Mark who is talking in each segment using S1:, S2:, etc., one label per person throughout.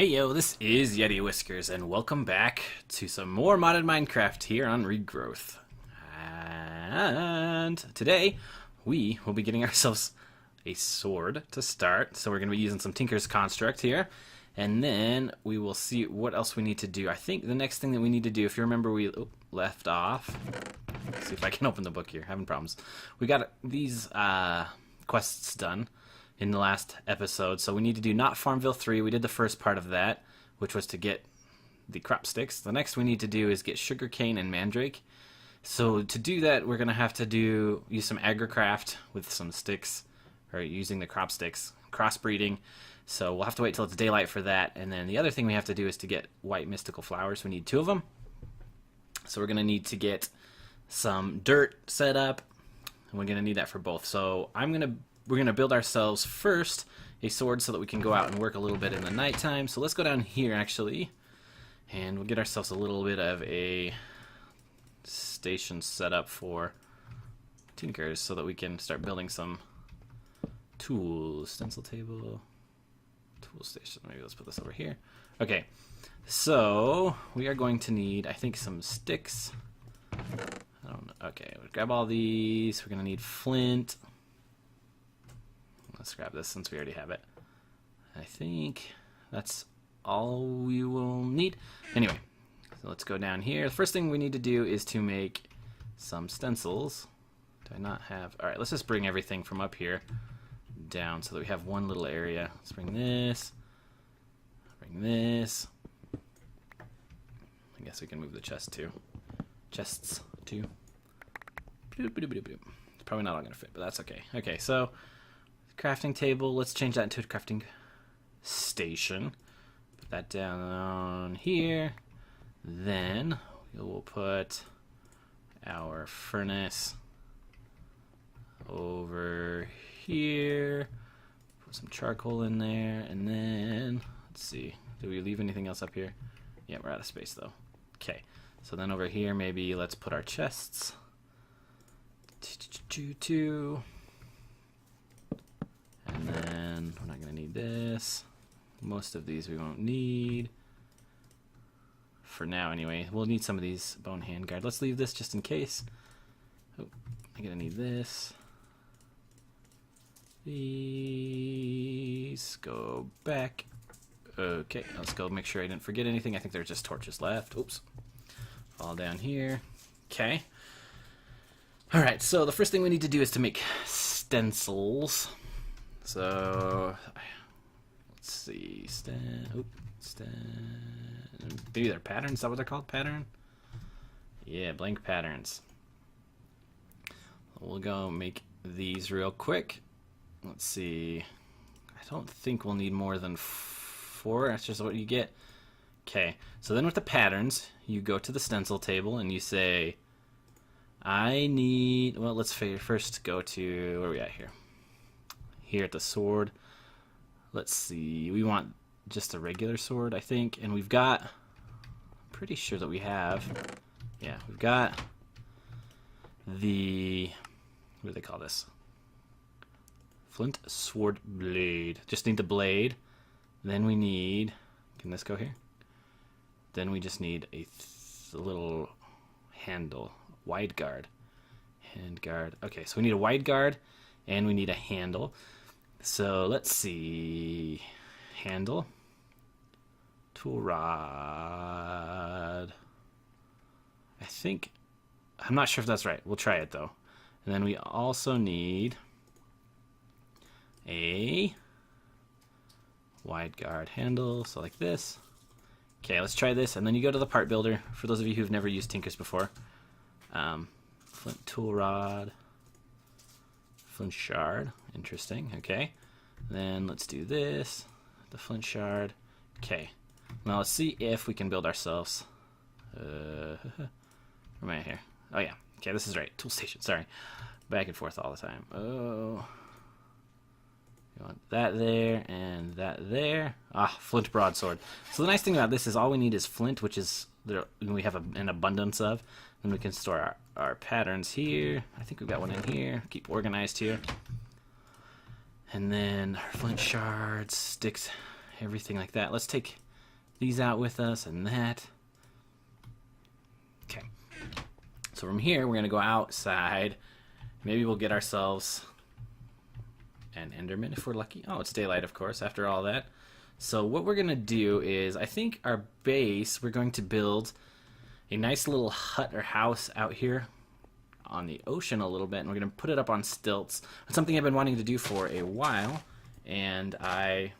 S1: Hey yo, this is YetiWhiskers, and welcome back to some more modded Minecraft here on Regrowth. And today, we will be getting ourselves a sword to start. So we're going to be using some Tinker's Construct here, and then we will see what else we need to do. I think the next thing that we need to do, if you remember, we left off. Let's see if I can open the book here. Having problems. We got these quests done in the last episode, so we need to do not Farmville 3. We did the first part of that, which was to get the crop sticks. The next we need to do is get sugarcane and mandrake. So to do that, we're gonna have to use some AgriCraft with some sticks, or using the crop sticks, crossbreeding. So we'll have to wait till it's daylight for that. And then the other thing we have to do is to get white mystical flowers. We need 2 of them. So we're gonna need to get some dirt set up, and we're gonna need that for both. So we're going to build ourselves first a sword so that we can go out and work a little bit in the nighttime. So let's go down here, actually, and we'll get ourselves a little bit of a station set up for tinkers so that we can start building some tools. Stencil table, tool station. Maybe let's put this over here. Okay, so we are going to need, I think, some sticks. I don't know. Okay, we'll grab all these. We're going to need flint. Let's grab this since we already have it. I think that's all we will need. Anyway, so let's go down here. The first thing we need to do is to make some stencils. Do I not have... Alright, let's just bring everything from up here down so that we have one little area. Let's bring this. Bring this. I guess we can move the chest too. Chests too. It's probably not all going to fit, but that's okay. Okay, so... crafting table, let's change that into a crafting station. Put that down here. Then we will put our furnace over here. Put some charcoal in there, and then let's see. Do we leave anything else up here? Yeah, we're out of space though. Okay, so then over here maybe let's put our chests. And then we're not going to need this. Most of these we won't need. For now, anyway. We'll need some of these bone handguard. Let's leave this just in case. Oh, I'm going to need this. These go back. Okay, let's go make sure I didn't forget anything. I think there's just torches left. Oops. Fall down here. Okay. Alright, so the first thing we need to do is to make stencils. So, let's see, maybe they're patterns, is that what they're called, pattern? Yeah, blank patterns. We'll go make these real quick. Let's see, I don't think we'll need more than 4, that's just what you get. Okay, so then with the patterns, you go to the stencil table and you say, I need, well, let's first go to, where are we at here? Here at the sword, let's see, we want just a regular sword, I think, and we've got, I'm pretty sure that we have, yeah, we've got the, what do they call this? Flint sword blade. Just need the blade. Then we need, can this go here? Then we just need a little handle, wide guard, hand guard. Okay, so we need a wide guard and we need a handle. So let's see, handle, tool rod, I think, I'm not sure if that's right, we'll try it though. And then we also need a wide guard handle, so like this. Okay, let's try this, and then you go to the part builder, for those of you who've never used Tinkers before. Flint tool rod, flint shard, interesting, okay. Then let's do this, the flint shard. Okay, now let's see if we can build ourselves, where am I here? Oh yeah, okay, this is right, tool station, sorry. Back and forth all the time. Oh, you want that there, and that there. Ah, flint broadsword. So the nice thing about this is all we need is flint, which is, we have an abundance of. Then we can store our patterns here. I think we've got one in here. Keep organized here. And then our flint shards, sticks, everything like that. Let's take these out with us and that. Okay. So from here, we're going to go outside. Maybe we'll get ourselves an Enderman if we're lucky. Oh, it's daylight, of course, after all that. So what we're going to do is, I think our base, we're going to build a nice little hut or house out here on the ocean a little bit, and we're going to put it up on stilts. It's something I've been wanting to do for a while, and I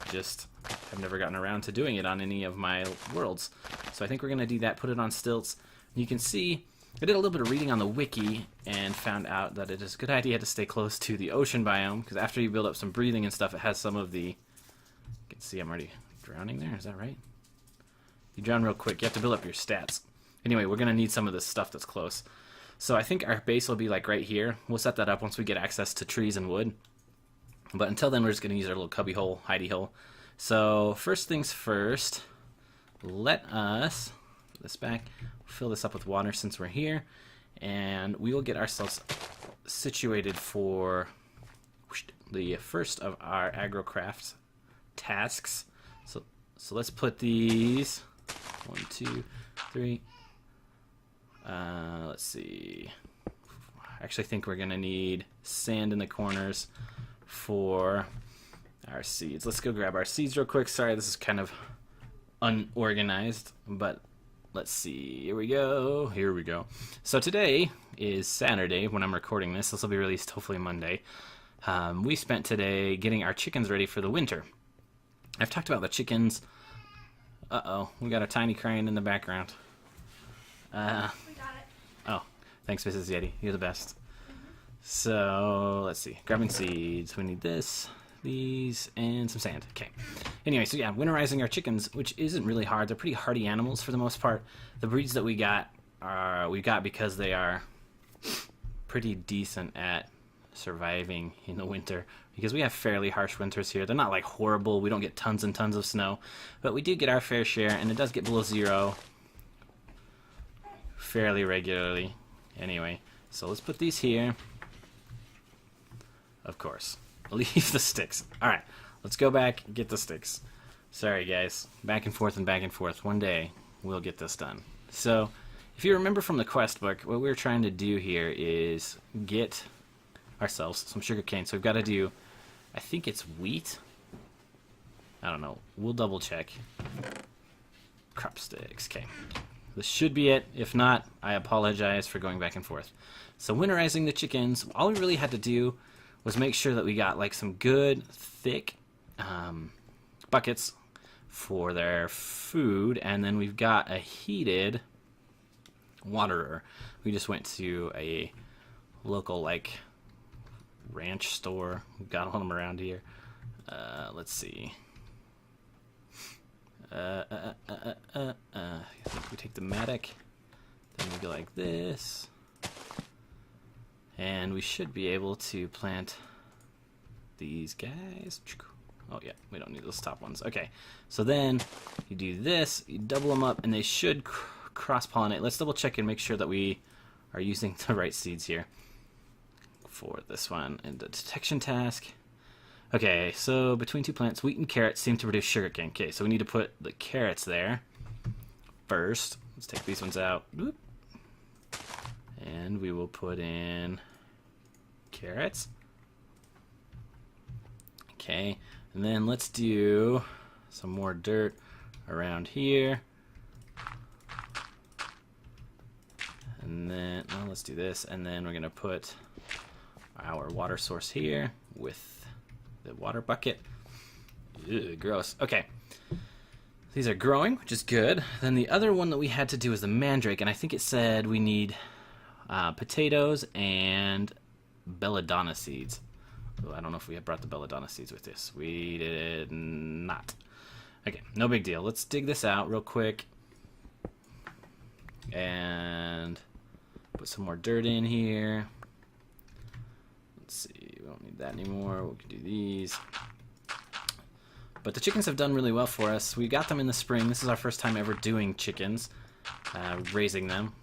S1: just have never gotten around to doing it on any of my worlds. So I think we're going to do that, put it on stilts. You can see, I did a little bit of reading on the wiki and found out that it is a good idea to stay close to the ocean biome, because after you build up some breathing and stuff, it has some of the... You can see I'm already drowning there, is that right? You drown real quick, you have to build up your stats. Anyway, we're going to need some of this stuff that's close. So I think our base will be like right here. We'll set that up once we get access to trees and wood. But until then, we're just going to use our little cubby hole, hidey hole. So first things first, let us, put this back, fill this up with water since we're here. And we will get ourselves situated for the first of our AgriCraft tasks. So let's put these 1, 2, 3. Let's see. I actually think we're gonna need sand in the corners for our seeds. Let's go grab our seeds real quick. Sorry, this is kind of unorganized, but let's see. Here we go. Here we go. So today is Saturday when I'm recording this. This will be released hopefully Monday. We spent today getting our chickens ready for the winter. I've talked about the chickens. Uh-oh, we got a tiny crying in the background. We got it. Oh, thanks, Mrs. Yeti. You're the best. So, let's see. Grabbing seeds. We need this, these, and some sand. Okay. Anyway, so yeah, winterizing our chickens, which isn't really hard. They're pretty hardy animals for the most part. The breeds that we got because they are pretty decent at surviving in the winter, because we have fairly harsh winters here. They're not like horrible. We don't get tons and tons of snow, but we do get our fair share, and it does get below 0 fairly regularly. Anyway, so let's put these here. Of course, leave the sticks. All right, let's go back and get the sticks. Sorry, guys. Back and forth and back and forth. One day, we'll get this done. So, if you remember from the quest book, what we're trying to do here is get ourselves some sugar cane. So we've got to do, I think it's wheat. I don't know. We'll double check. Crop sticks. Okay. This should be it. If not, I apologize for going back and forth. So winterizing the chickens, all we really had to do was make sure that we got like some good, thick buckets for their food, and then we've got a heated waterer. We just went to a local like ranch store. We've got all of them around here. Let's see. I think we take the mattock, then we go like this, and we should be able to plant these guys. Oh yeah, we don't need those top ones. Okay, so then you do this, you double them up, and they should cross-pollinate. Let's double check and make sure that we are using the right seeds here for this one. And the detection task. Okay, so between 2 plants, wheat and carrots seem to produce sugarcane. Okay, so we need to put the carrots there first. Let's take these ones out. Whoop. And we will put in carrots. Okay, and then let's do some more dirt around here. And then, well, let's do this. And then we're going to put our water source here with the water bucket. Ew, gross. Okay. These are growing, which is good. Then the other one that we had to do is the mandrake, and I think it said we need potatoes and belladonna seeds. Oh, I don't know if we have brought the belladonna seeds with us. We did not. Okay, no big deal. Let's dig this out real quick. And put some more dirt in here. Let's see. We don't need that anymore. We can do these. But the chickens have done really well for us. We got them in the spring. This is our first time ever doing chickens, raising them.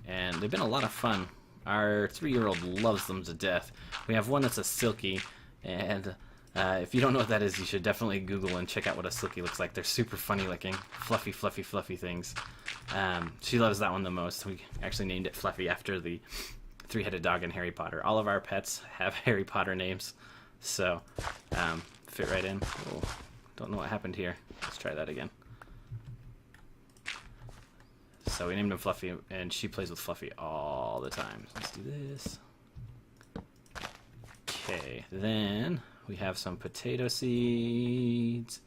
S1: And they've been a lot of fun. Our 3-year-old loves them to death. We have one that's a silky, and If you don't know what that is, you should definitely Google and check out what a silky looks like. They're super funny looking, fluffy, fluffy, fluffy things. She loves that one the most. We actually named it Fluffy after the three-headed dog in Harry Potter. All of our pets have Harry Potter names, so fit right in. Oh, don't know what happened here. Let's try that again. So we named him Fluffy, and she plays with Fluffy all the time. So let's do this. Okay, then we have some potato seeds.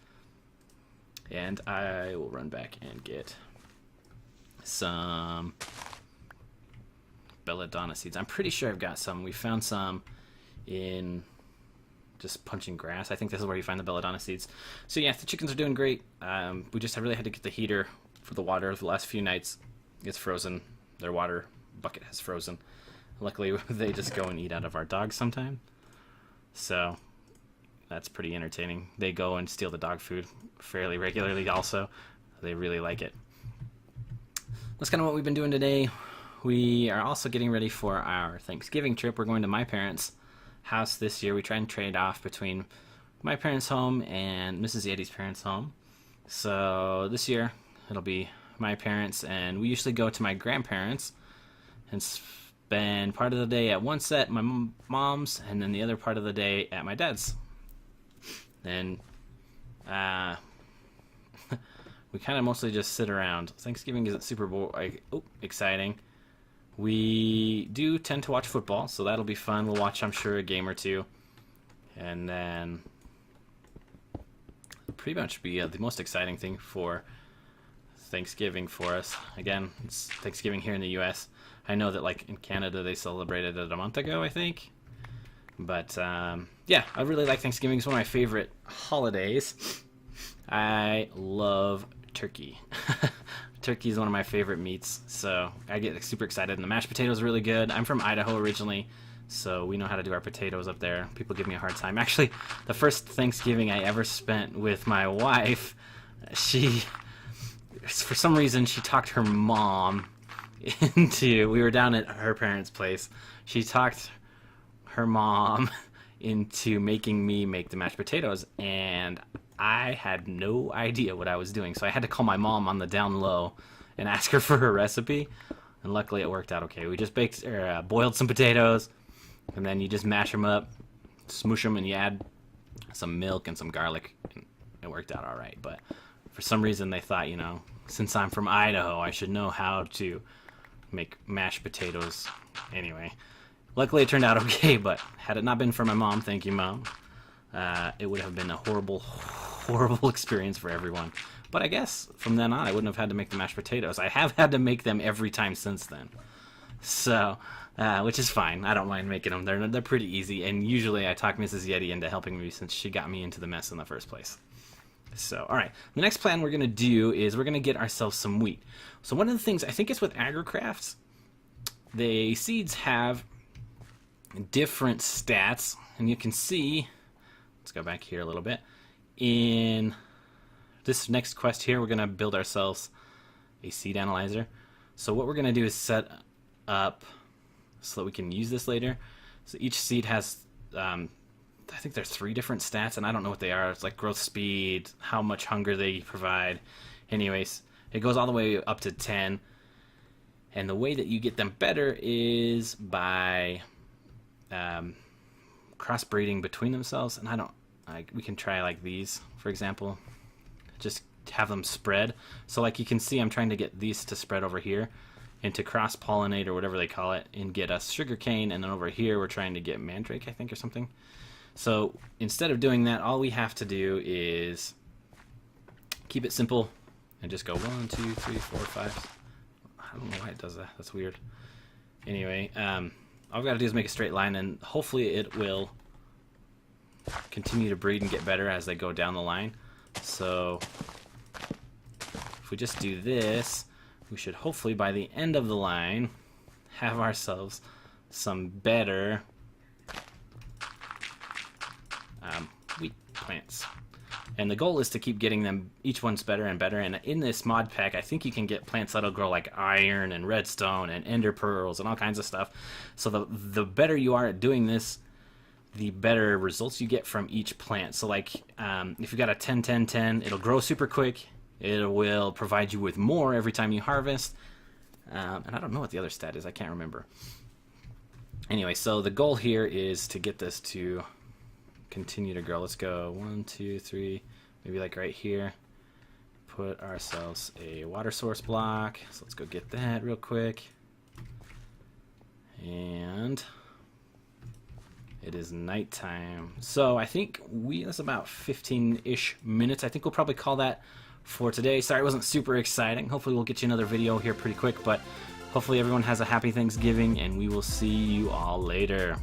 S1: And I will run back and get some Belladonna seeds. I'm pretty sure I've got some. We found some in just punching grass. I think this is where you find the Belladonna seeds. So yeah, the chickens are doing great. We just really had to get the heater for the water the last few nights. It's frozen. Their water bucket has frozen. Luckily, they just go and eat out of our dogs sometime. So that's pretty entertaining. They go and steal the dog food fairly regularly also. They really like it. That's kind of what we've been doing today. We are also getting ready for our Thanksgiving trip. We're going to my parents' house this year. We try and trade off between my parents' home and Mrs. Yeti's parents' home. So this year it'll be my parents, and we usually go to my grandparents and spend part of the day at one set, my mom's, and then the other part of the day at my dad's. And we kind of mostly just sit around. Thanksgiving isn't super exciting. We do tend to watch football, so that'll be fun. We'll watch, I'm sure, a game or two. And then pretty much be the most exciting thing for Thanksgiving for us. Again, it's Thanksgiving here in the U.S. I know that, like, in Canada, they celebrated it a month ago, I think. But, yeah, I really like Thanksgiving. It's one of my favorite holidays. I love turkey. Turkey is one of my favorite meats, so I get super excited. And the mashed potatoes are really good. I'm from Idaho originally, so we know how to do our potatoes up there. People give me a hard time. Actually, the first Thanksgiving I ever spent with my wife, for some reason, she talked her mom into, we were down at her parents' place. She talked her mom into making me make the mashed potatoes, and I had no idea what I was doing. So I had to call my mom on the down low and ask her for her recipe, and luckily it worked out okay. We just boiled some potatoes, and then you just mash them up, smoosh them, and you add some milk and some garlic, and it worked out all right. But for some reason they thought, since I'm from Idaho, I should know how to make mashed potatoes. Anyway, luckily it turned out okay, but had it not been for my mom, thank you, Mom, it would have been a horrible, horrible experience for everyone. But I guess from then on I wouldn't have had to make the mashed potatoes. I have had to make them every time since then. So, which is fine. I don't mind making them. They're pretty easy, and usually I talk Mrs. Yeti into helping me since she got me into the mess in the first place. So, alright, the next plan we're going to do is we're going to get ourselves some wheat. So one of the things, I think it's with AgriCraft, the seeds have different stats, and you can see, let's go back here a little bit, in this next quest here, we're going to build ourselves a seed analyzer. So what we're going to do is set up so that we can use this later. So each seed has, I think there's 3 different stats, and I don't know what they are. It's like growth speed, how much hunger they provide. Anyways, it goes all the way up to 10. And the way that you get them better is by crossbreeding between themselves. And we can try like these, for example. Just have them spread. So like you can see, I'm trying to get these to spread over here and to cross-pollinate or whatever they call it and get us sugarcane. And then over here, we're trying to get mandrake, I think, or something. So instead of doing that, all we have to do is keep it simple and just go 1, 2, 3, 4, 5. I don't know why it does that. That's weird. Anyway, all we've got to do is make a straight line, and hopefully it will continue to breed and get better as they go down the line. So if we just do this, we should hopefully by the end of the line have ourselves some better wheat plants. And the goal is to keep getting them, each one's better and better. And in this mod pack, I think you can get plants that'll grow like iron and redstone and ender pearls and all kinds of stuff. So the better you are at doing this, the better results you get from each plant. So like if you've got a 10-10-10, it'll grow super quick. It will provide you with more every time you harvest. And I don't know what the other stat is. I can't remember. Anyway, so the goal here is to get this to continue to grow. Let's go 1, 2, 3, maybe like right here. Put ourselves a water source block. So let's go get that real quick. And it is nighttime. So I think that's about 15-ish minutes. I think we'll probably call that for today. Sorry it wasn't super exciting. Hopefully we'll get you another video here pretty quick, but hopefully everyone has a happy Thanksgiving, and we will see you all later.